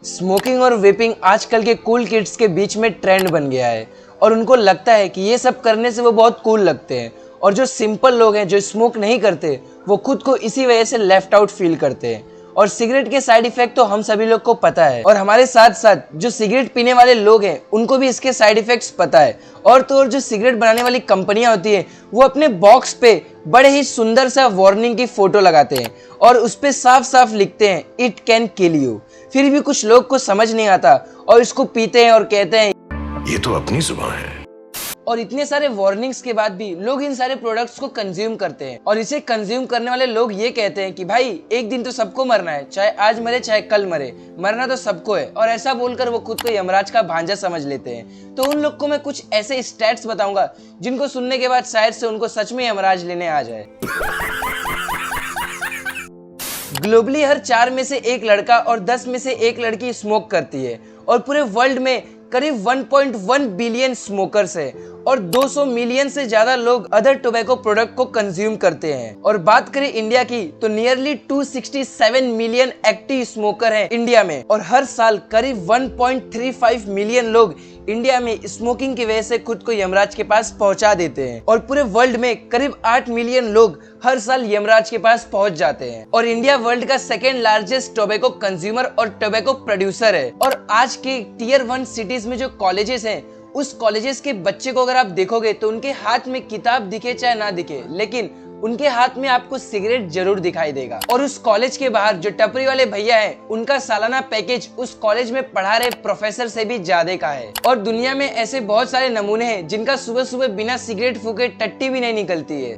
Smoking और vaping आजकल के कूल किड्स के बीच में ट्रेंड बन गया है और उनको लगता है कि ये सब करने से वो बहुत कूल लगते हैं। और जो सिंपल लोग हैं जो स्मोक नहीं करते वो खुद को इसी वजह से लेफ्ट आउट फील करते हैं। और सिगरेट के साइड इफेक्ट तो हम सभी लोग को पता है और हमारे साथ साथ जो सिगरेट पीने वाले लोग हैं उनको भी इसके साइड इफेक्ट्स पता है। और तो और जो सिगरेट बनाने वाली कंपनियां होती है वो अपने बॉक्स पे बड़े ही सुंदर सा वार्निंग की फोटो लगाते हैं और उस पे साफ साफ लिखते हैं इट कैन किल यू। फिर भी कुछ लोग को समझ नहीं आता और इसको पीते हैं और कहते हैं ये तो अपनी जुबान है। और इतने सारे वार्निंग्स के बाद भी लोग इन सारे प्रोडक्ट्स को कंज्यूम करते हैं। और इसे कंज्यूम करने वाले लोग ये कहते हैं कि भाई एक दिन तो सबको मरना है, चाहे आज मरे चाहे कल मरे, मरना तो सबको है। और ऐसा बोलकर वो खुद को यमराज का भांजा समझ लेते हैं। तो उन लोग को मैं कुछ ऐसे स्टैट्स बताऊंगा जिनको सुनने के बाद शायद से उनको सच में यमराज लेने आ जाए। ग्लोबली हर 4 में से 1 लड़का और 10 में से 1 लड़की स्मोक करती है और पूरे वर्ल्ड में करीब 1.1 बिलियन स्मोकर्स है और 200 मिलियन से ज्यादा लोग अदर टोबैको प्रोडक्ट को कंज्यूम करते हैं। और बात करें इंडिया की तो नियरली 267 मिलियन एक्टिव स्मोकर हैं इंडिया में और हर साल करीब 1.35 मिलियन लोग इंडिया में स्मोकिंग की वजह से खुद को यमराज के पास पहुंचा देते हैं। और पूरे वर्ल्ड में करीब 8 मिलियन लोग हर साल यमराज के पास पहुंच जाते हैं। और इंडिया वर्ल्ड का सेकेंड लार्जेस्ट टोबैको कंज्यूमर और टोबैको प्रोड्यूसर है। और आज के टियर 1 सिटीज में जो कॉलेजेस हैं उस कॉलेजेस के बच्चे को अगर आप देखोगे तो उनके हाथ में किताब दिखे चाहे ना दिखे, लेकिन उनके हाथ में आपको सिगरेट जरूर दिखाई देगा। और उस कॉलेज के बाहर जो टपरी वाले भैया हैं उनका सालाना पैकेज उस कॉलेज में पढ़ा रहे प्रोफेसर से भी ज्यादा का है। और दुनिया में ऐसे बहुत सारे नमूने हैं जिनका सुबह सुबह बिना सिगरेट फूके टट्टी भी नहीं निकलती है।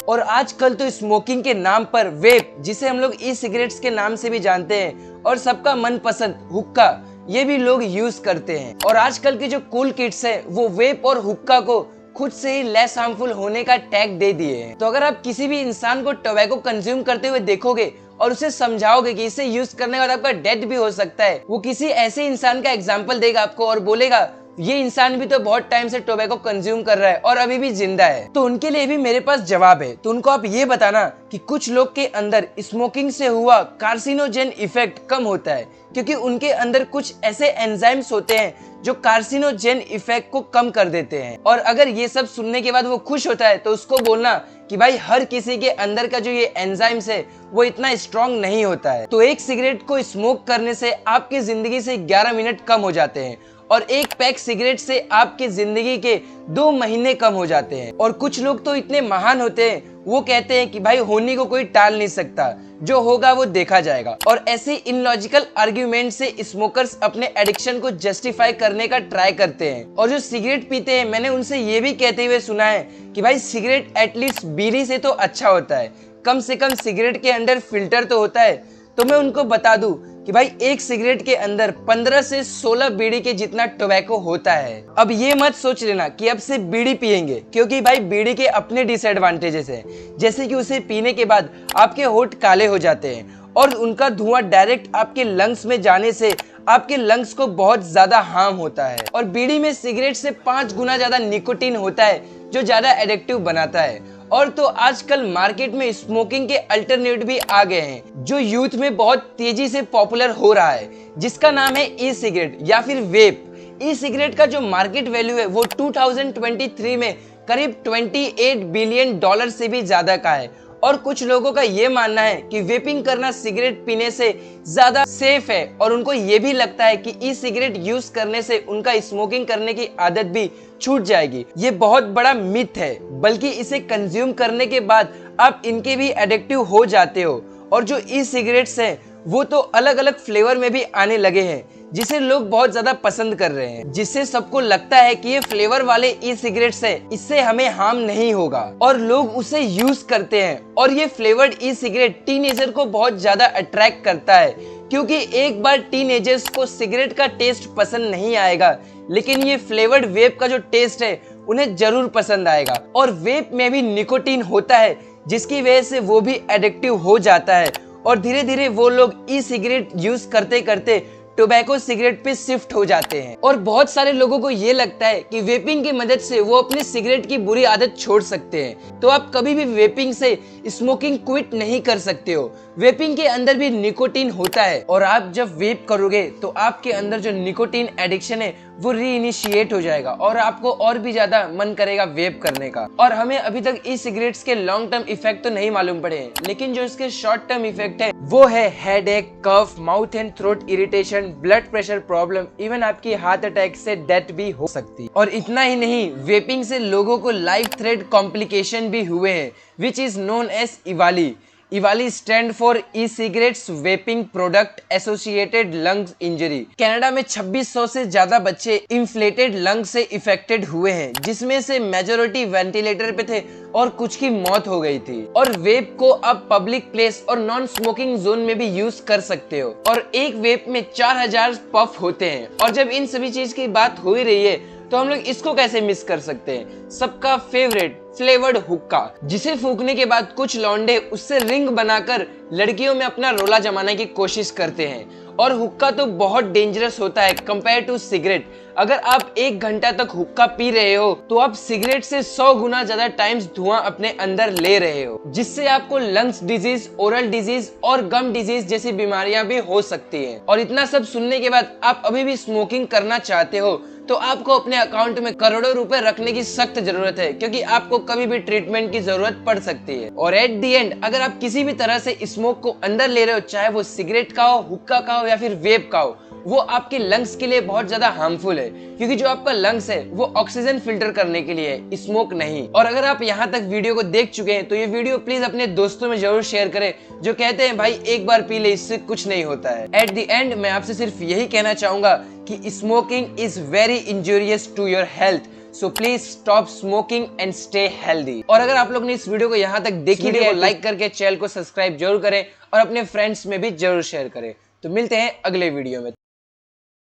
और आजकल तो स्मोकिंग के नाम पर वेप, जिसे हम लोग ई सिगरेट्स के नाम से भी जानते हैं, और सबका मनपसंद हुक्का, ये भी लोग यूज करते हैं। और आजकल के जो कूल किड्स है वो वेप और हुक्का को खुद से ही लेस हार्मफुल होने का टैग दे दिए हैं। तो अगर आप किसी भी इंसान को टोबैको कंज्यूम करते हुए देखोगे और उसे समझाओगे कि इसे यूज करने के बाद आपका डेथ भी हो सकता है, वो किसी ऐसे इंसान का एग्जाम्पल देगा आपको और बोलेगा ये इंसान भी तो बहुत टाइम से टोबैको कंज्यूम कर रहा है और अभी भी जिंदा है। तो उनके लिए भी मेरे पास जवाब है। तो उनको आप ये बताना कि कुछ लोग के अंदर स्मोकिंग से हुआ कार्सिनोजेन इफेक्ट कम होता है क्योंकि उनके अंदर कुछ ऐसे एंजाइम्स होते हैं जो कार्सिनोजेन इफेक्ट को कम कर देते हैं। और अगर ये सब सुनने के बाद वो खुश होता है तो उसको बोलना कि भाई हर किसी के अंदर का जो ये एंजाइम्स है वो इतना स्ट्रॉन्ग नहीं होता है। तो एक सिगरेट को स्मोक करने से आपकी जिंदगी से 11 मिनट कम हो जाते हैं और एक पैक सिगरेट से आपकी जिंदगी के 2 महीने कम हो जाते हैं। और कुछ लोग तो इतने महान होते हैं वो कहते हैं कि भाई होने को कोई टाल नहीं सकता, जो होगा वो देखा जाएगा। और ऐसे इनलॉजिकल आर्ग्यूमेंट से स्मोकर्स अपने एडिक्शन को जस्टिफाई करने का ट्राई करते हैं। और जो सिगरेट पीते हैं मैंने उनसे ये भी कहते हुए सुना है कि भाई सिगरेट एटलीस्ट बीड़ी से तो अच्छा होता है, कम से कम सिगरेट के अंदर फिल्टर तो होता है। तो मैं उनको बता दूं कि भाई एक सिगरेट के अंदर 15 से 16 बीड़ी के जितना टोबैको होता है। अब ये मत सोच लेना कि अब से बीड़ी पिएंगे, क्योंकि भाई बीड़ी के अपने डिसएडवांटेजेस हैं, जैसे कि उसे पीने के बाद आपके होंठ काले हो जाते हैं और उनका धुआं डायरेक्ट आपके लंग्स में जाने से आपके लंग्स को बहुत ज्यादा हार्म होता है। और बीड़ी में सिगरेट से 5 गुना ज्यादा निकोटीन होता है जो ज्यादा एडिक्टिव बनाता है। और तो आजकल मार्केट में स्मोकिंग के अल्टरनेटिव भी आ गए हैं जो यूथ में बहुत तेजी से पॉपुलर हो रहा है, जिसका नाम है ई सिगरेट या फिर वेप। ई सिगरेट का जो मार्केट वैल्यू है वो 2023 में करीब $28 बिलियन से भी ज्यादा का है। और कुछ लोगों का ये मानना है कि वेपिंग करना सिगरेट पीने से ज्यादा सेफ है और उनको ये भी लगता है कि ई सिगरेट यूज करने से उनका स्मोकिंग करने की आदत भी छूट जाएगी। ये बहुत बड़ा मिथ है, बल्कि इसे कंज्यूम करने के बाद आप इनके भी एडिक्टिव हो जाते हो। और जो ई सिगरेट्स हैं वो तो अलग अलग फ्लेवर में भी आने लगे हैं जिसे लोग बहुत ज्यादा पसंद कर रहे हैं, जिससे सबको लगता है कि ये फ्लेवर वाले ई सिगरेट्स है, इससे हमें हार्म नहीं होगा और लोग उसे यूज करते हैं। और ये फ्लेवर्ड ई सिगरेट टीनेजर को बहुत ज्यादा अट्रैक्ट करता है क्योंकि एक बार टीनेजर्स को सिगरेट का टेस्ट पसंद नहीं आएगा, लेकिन ये फ्लेवर्ड वेप का जो टेस्ट है उन्हें जरूर पसंद आएगा। और वेप में भी निकोटीन होता है जिसकी वजह से वो भी एडिक्टिव हो जाता है और धीरे धीरे वो लोग ई सिगरेट यूज करते करते टोबैको सिगरेट पे शिफ्ट हो जाते हैं। और बहुत सारे लोगों को ये लगता है कि वेपिंग की मदद से वो अपने सिगरेट की बुरी आदत छोड़ सकते हैं। तो आप कभी भी वेपिंग से स्मोकिंग क्विट नहीं कर सकते हो। वेपिंग के अंदर भी निकोटीन होता है और आप जब वेप करोगे तो आपके अंदर जो निकोटीन एडिक्शन है वो रीइनिशिएट हो जाएगा और आपको और भी ज्यादा मन करेगा वेप करने का। और हमें अभी तक ई सिगरेट्स के लॉन्ग टर्म इफेक्ट तो नहीं मालूम पड़े हैं, लेकिन जो इसके शॉर्ट टर्म इफेक्ट है वो है headache, cough, mouth and throat irritation, blood pressure problem, even आपकी हार्ट अटैक से डेथ भी हो सकती है। और इतना ही नहीं, वेपिंग से लोगों को लाइफ थ्रेट कॉम्प्लिकेशन भी हुए हैं which is known as EVALI. EVALI stand for E cigarettes vaping product associated lungs injury. Canada में 2600 से ज्यादा बच्चे इन्फ्लेटेड लंग से इफेक्टेड हुए हैं, जिसमें से मेजोरिटी वेंटिलेटर पे थे और कुछ की मौत हो गई थी। और वेप को अब पब्लिक प्लेस और नॉन स्मोकिंग जोन में भी यूज कर सकते हो और एक वेप में 4000 पफ होते हैं। और जब इन सभी चीज की बात हो ही रही है तो हम लोग इसको कैसे मिस कर सकते हैं, सबका फेवरेट फ्लेवर्ड हुक्का, जिसे फूकने के बाद कुछ लौंडे उससे रिंग बनाकर लड़कियों में अपना रोला जमाने की कोशिश करते हैं। और हुक्का तो बहुत डेंजरस होता है कंपेयर टू सिगरेट। अगर आप 1 घंटा तक हुक्का पी रहे हो तो आप सिगरेट से 100 गुना ज्यादा टाइम्स धुआं अपने अंदर ले रहे हो, जिससे आपको लंग्स डिजीज, ओरल डिजीज और गम डिजीज जैसी बीमारियां भी हो सकती हैं। और इतना सब सुनने के बाद आप अभी भी स्मोकिंग करना चाहते हो तो आपको अपने अकाउंट में करोड़ों रुपए रखने की सख्त जरूरत है, क्योंकि आपको कभी भी ट्रीटमेंट की जरूरत पड़ सकती है। और एट द एंड अगर आप किसी भी तरह से स्मोक को अंदर ले रहे हो, चाहे वो सिगरेट का हो, हुक्का का हो या फिर वेप का हो, वो आपके लंग्स के लिए बहुत ज्यादा हार्मफुल है, क्योंकि जो आपका लंग्स है वो ऑक्सीजन फिल्टर करने के लिए है, स्मोक नहीं। और अगर आप यहाँ तक वीडियो को देख चुके हैं तो ये वीडियो प्लीज अपने दोस्तों में जरूर शेयर करें जो कहते हैं भाई एक बार पी ले, इससे कुछ नहीं होता है। एट द एंड मैं आपसे सिर्फ यही कहना चाहूंगा कि smoking is very injurious to your health, so please stop smoking and stay healthy. और अगर आप लोग ने इस वीडियो को यहाँ तक देखी है, लाइक करके चैनल को सब्सक्राइब जरूर करें और अपने फ्रेंड्स में भी जरूर शेयर करें। तो मिलते हैं अगले वीडियो में।